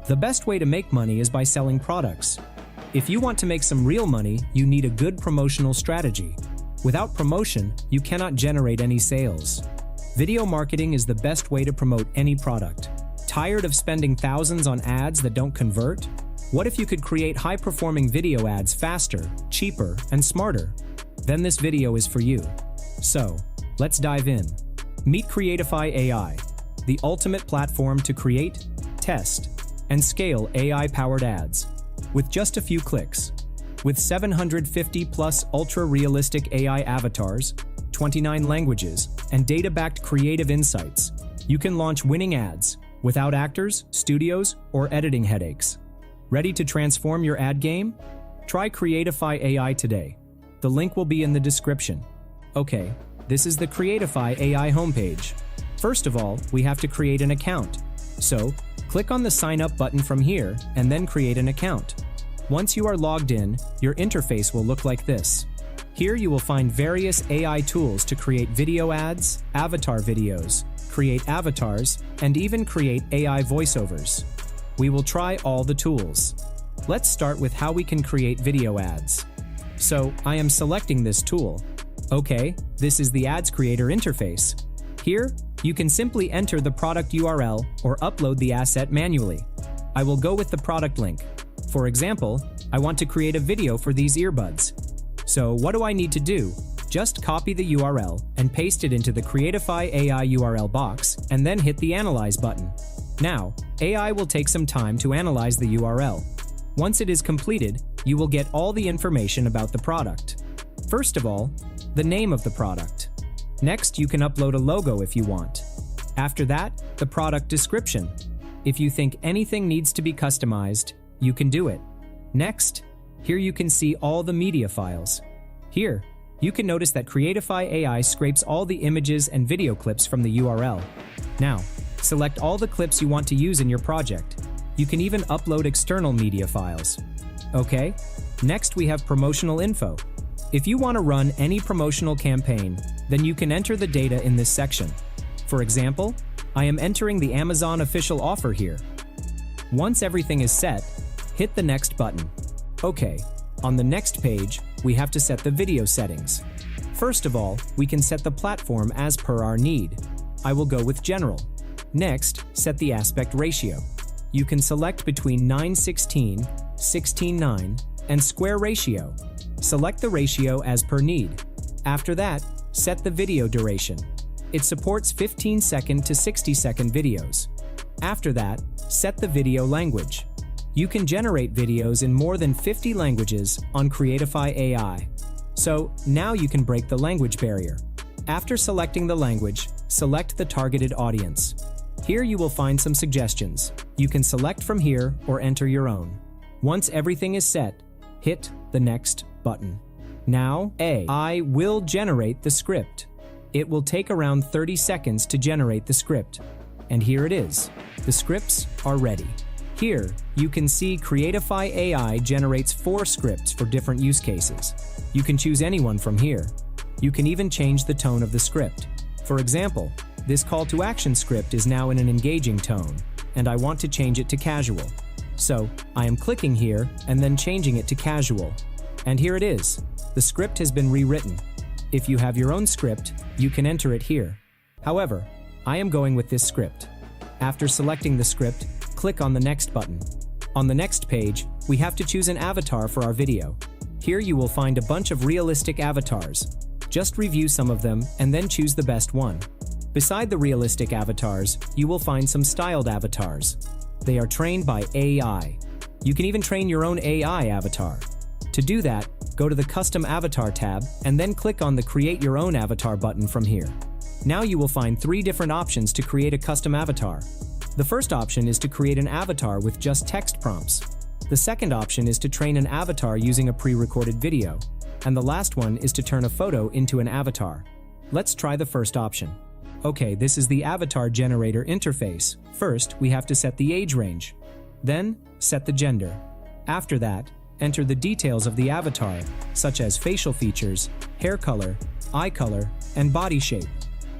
The best way to make money is by selling products. If you want to make some real money, you need a good promotional strategy. Without promotion, you cannot generate any sales. Video marketing is the best way to promote any product. Tired of spending thousands on ads that don't convert? What if you could create high-performing video ads faster, cheaper, and smarter? Then this video is for you. So, let's dive in. Meet Creatify AI, the ultimate platform to create, test, and scale AI-powered ads with just a few clicks. With 750-plus ultra-realistic AI avatars, 29 languages, and data-backed creative insights, you can launch winning ads without actors, studios, or editing headaches. Ready to transform your ad game? Try Creatify AI today. The link will be in the description. Okay, this is the Creatify AI homepage. First of all, we have to create an account. So, click on the Sign Up button from here and then create an account. Once you are logged in, your interface will look like this. Here you will find various AI tools to create video ads, avatar videos, create avatars, and even create AI voiceovers. We will try all the tools. Let's start with how we can create video ads. So, I am selecting this tool. Okay, this is the Ads Creator interface. Here, you can simply enter the product URL or upload the asset manually. I will go with the product link. For example, I want to create a video for these earbuds. So what do I need to do? Just copy the URL and paste it into the Creatify AI URL box and then hit the Analyze button. Now, AI will take some time to analyze the URL. Once it is completed, you will get all the information about the product. First of all, the name of the product. Next, you can upload a logo if you want. After that, the product description. If you think anything needs to be customized, you can do it. Next, here you can see all the media files. Here, you can notice that Creatify AI scrapes all the images and video clips from the URL. Now, select all the clips you want to use in your project. You can even upload external media files. Okay, next we have promotional info. If you want to run any promotional campaign, then you can enter the data in this section. For example, I am entering the Amazon official offer here. Once everything is set, hit the Next button. Okay, on the next page, we have to set the video settings. First of all, we can set the platform as per our need. I will go with General. Next, set the aspect ratio. You can select between 9:16, 16:9, and square ratio. Select the ratio as per need. After that, set the video duration. It supports 15-second to 60-second videos. After that, set the video language. You can generate videos in more than 50 languages on Creatify AI. So, now you can break the language barrier. After selecting the language, select the targeted audience. Here you will find some suggestions. You can select from here or enter your own. Once everything is set, hit the Next button. Now, AI will generate the script. It will take around 30 seconds to generate the script. And here it is. The scripts are ready. Here, you can see Creatify AI generates 4 scripts for different use cases. You can choose any one from here. You can even change the tone of the script. For example, this call to action script is now in an engaging tone, and I want to change it to casual. So, I am clicking here and then changing it to casual. And here it is. The script has been rewritten. If you have your own script, you can enter it here. However, I am going with this script. After selecting the script, click on the Next button. On the next page, we have to choose an avatar for our video. Here you will find a bunch of realistic avatars. Just review some of them and then choose the best one. Beside the realistic avatars, you will find some styled avatars. They are trained by AI. You can even train your own AI avatar. To do that, go to the Custom Avatar tab and then click on the Create Your Own Avatar button from here. Now you will find 3 different options to create a custom avatar. The first option is to create an avatar with just text prompts. The second option is to train an avatar using a pre-recorded video. And the last one is to turn a photo into an avatar. Let's try the first option. Okay, this is the avatar generator interface. First, we have to set the age range. Then, set the gender. After that, enter the details of the avatar, such as facial features, hair color, eye color, and body shape.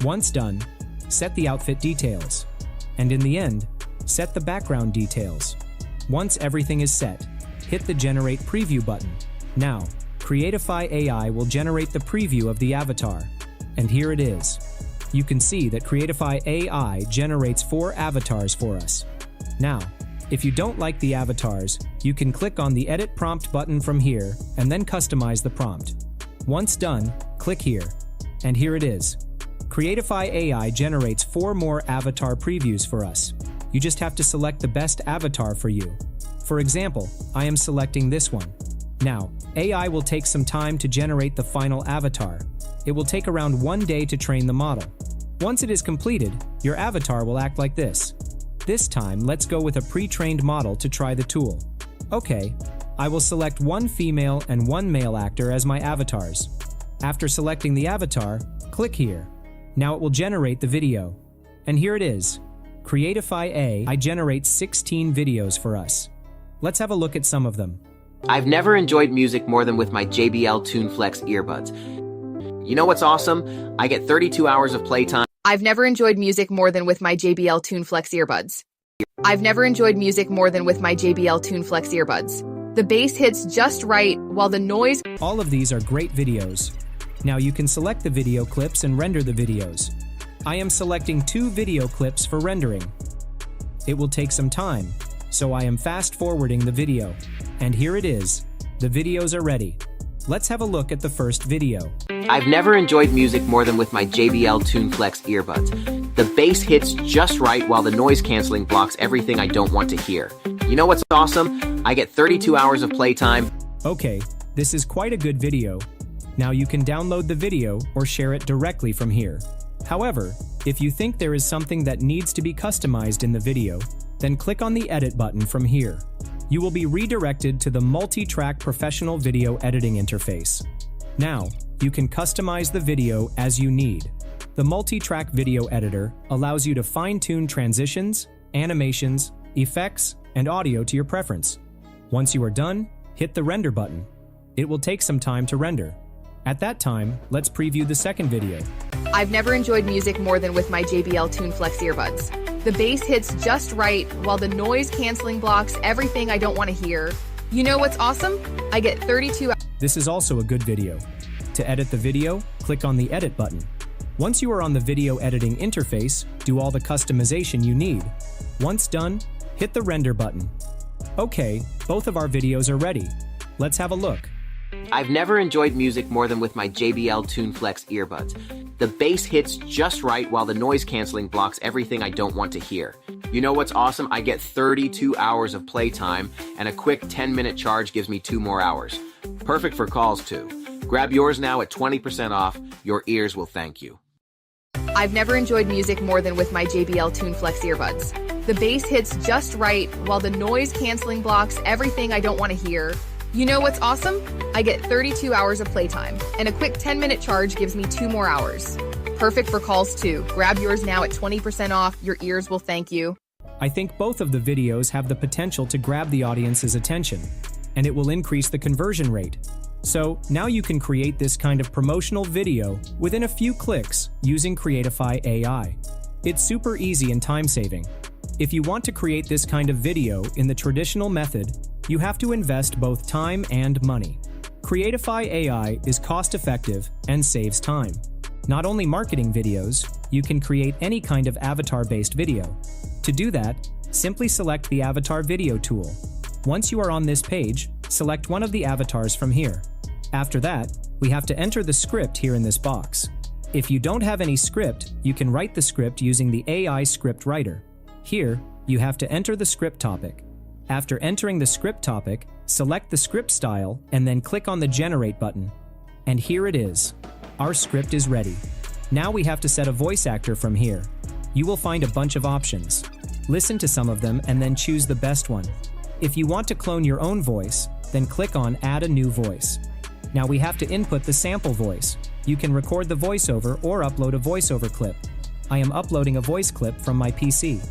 Once done, set the outfit details. And in the end, set the background details. Once everything is set, hit the Generate Preview button. Now, Creatify AI will generate the preview of the avatar. And here it is. You can see that Creatify AI generates 4 avatars for us. Now, if you don't like the avatars, you can click on the Edit Prompt button from here and then customize the prompt. Once done, click here. And here it is. Creatify AI generates 4 more avatar previews for us. You just have to select the best avatar for you. For example, I am selecting this one. Now, AI will take some time to generate the final avatar. It will take around 1 day to train the model. Once it is completed, your avatar will act like this. This time, let's go with a pre-trained model to try the tool. Okay, I will select 1 female and 1 male actor as my avatars. After selecting the avatar, click here. Now it will generate the video. And here it is. Creatify AI generates 16 videos for us. Let's have a look at some of them. I've never enjoyed music more than with my JBL TuneFlex earbuds. You know what's awesome? I get 32 hours of playtime. I've never enjoyed music more than with my JBL TuneFlex earbuds. I've never enjoyed music more than with my JBL TuneFlex earbuds. The bass hits just right while the noise... All of these are great videos. Now you can select the video clips and render the videos. I am selecting 2 video clips for rendering. It will take some time, so I am fast forwarding the video. And here it is. The videos are ready. Let's have a look at the first video. I've never enjoyed music more than with my JBL TuneFlex earbuds. The bass hits just right while the noise canceling blocks everything I don't want to hear. You know what's awesome? I get 32 hours of playtime. Okay, this is quite a good video. Now you can download the video or share it directly from here. However, if you think there is something that needs to be customized in the video, then click on the Edit button from here. You will be redirected to the multi-track professional video editing interface. Now, you can customize the video as you need. The multi-track video editor allows you to fine-tune transitions, animations, effects, and audio to your preference. Once you are done, hit the Render button. It will take some time to render. At that time, let's preview the second video. I've never enjoyed music more than with my JBL TuneFlex earbuds. The bass hits just right while the noise canceling blocks everything I don't want to hear. You know what's awesome? I get 32 hours. This is also a good video. To edit the video, click on the Edit button. Once you are on the video editing interface, do all the customization you need. Once done, hit the Render button. Okay, both of our videos are ready. Let's have a look. I've never enjoyed music more than with my JBL TuneFlex earbuds. The bass hits just right while the noise canceling blocks everything I don't want to hear. You know what's awesome? I get 32 hours of playtime, and a quick 10-minute charge gives me 2 more hours. Perfect for calls too. Grab yours now at 20% off. Your ears will thank you. I've never enjoyed music more than with my JBL TuneFlex earbuds. The bass hits just right while the noise canceling blocks everything I don't want to hear. You know what's awesome? I get 32 hours of playtime, and a quick 10-minute charge gives me 2 more hours. Perfect for calls too. Grab yours now at 20% off. Your ears will thank you. I think both of the videos have the potential to grab the audience's attention, and it will increase the conversion rate. So now you can create this kind of promotional video within a few clicks using Creatify AI. It's super easy and time-saving. If you want to create this kind of video in the traditional method, you have to invest both time and money. Creatify AI is cost-effective and saves time. Not only marketing videos, you can create any kind of avatar-based video. To do that, simply select the Avatar Video tool. Once you are on this page, select one of the avatars from here. After that, we have to enter the script here in this box. If you don't have any script, you can write the script using the AI script writer. Here, you have to enter the script topic. After entering the script topic, select the script style and then click on the Generate button. And here it is. Our script is ready. Now we have to set a voice actor from here. You will find a bunch of options. Listen to some of them and then choose the best one. If you want to clone your own voice, then click on Add a new voice. Now we have to input the sample voice. You can record the voiceover or upload a voiceover clip. I am uploading a voice clip from my PC.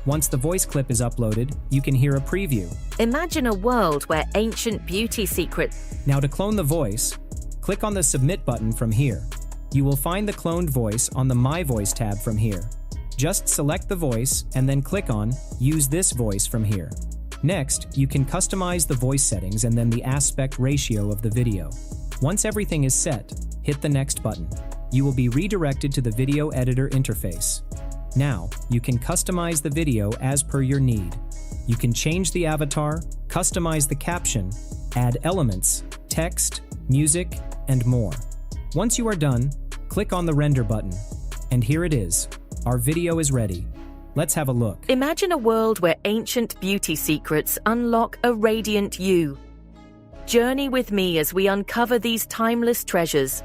Once the voice clip is uploaded, you can hear a preview. Imagine a world where ancient beauty secrets... Now to clone the voice, click on the Submit button from here. You will find the cloned voice on the My Voice tab from here. Just select the voice and then click on Use this voice from here. Next, you can customize the voice settings and then the aspect ratio of the video. Once everything is set, hit the next button. You will be redirected to the video editor interface. Now, you can customize the video as per your need. You can change the avatar, customize the caption, add elements, text, music, and more. Once you are done, click on the render button. And here it is. Our video is ready. Let's have a look. Imagine a world where ancient beauty secrets unlock a radiant you. Journey with me as we uncover these timeless treasures.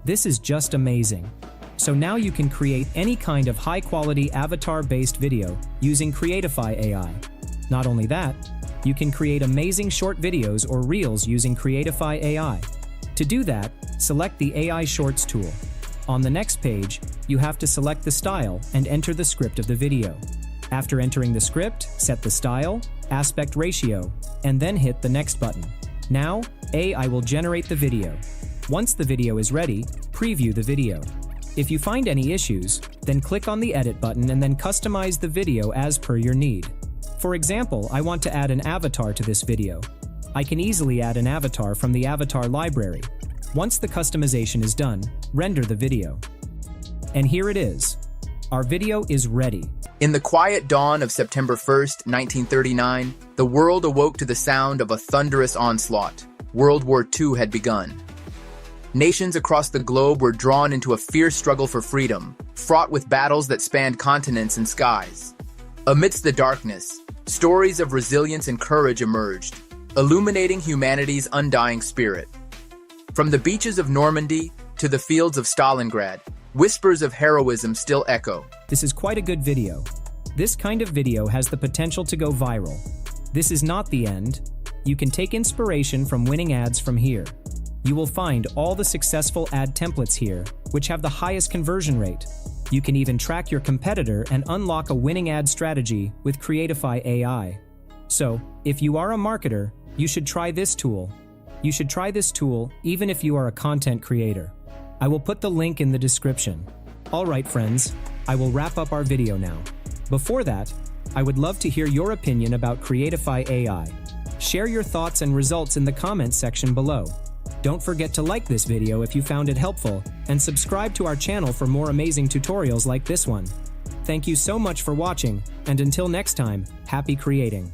This is just amazing. So now you can create any kind of high-quality avatar-based video using Creatify AI. Not only that, you can create amazing short videos or reels using Creatify AI. To do that, select the AI Shorts tool. On the next page, you have to select the style and enter the script of the video. After entering the script, set the style, aspect ratio, and then hit the next button. Now, AI will generate the video. Once the video is ready, preview the video. If you find any issues, then click on the edit button and then customize the video as per your need. For example, I want to add an avatar to this video. I can easily add an avatar from the avatar library. Once the customization is done, render the video. And here it is. Our video is ready. In the quiet dawn of September 1st, 1939, the world awoke to the sound of a thunderous onslaught. World War II had begun. Nations across the globe were drawn into a fierce struggle for freedom, fraught with battles that spanned continents and skies. Amidst the darkness, stories of resilience and courage emerged, illuminating humanity's undying spirit. From the beaches of Normandy to the fields of Stalingrad, whispers of heroism still echo. This is quite a good video. This kind of video has the potential to go viral. This is not the end. You can take inspiration from winning ads from here. You will find all the successful ad templates here, which have the highest conversion rate. You can even track your competitor and unlock a winning ad strategy with Creatify AI. So, if you are a marketer, you should try this tool. You should try this tool even if you are a content creator. I will put the link in the description. Alright friends, I will wrap up our video now. Before that, I would love to hear your opinion about Creatify AI. Share your thoughts and results in the comments section below. Don't forget to like this video if you found it helpful, and subscribe to our channel for more amazing tutorials like this one. Thank you so much for watching, and until next time, happy creating!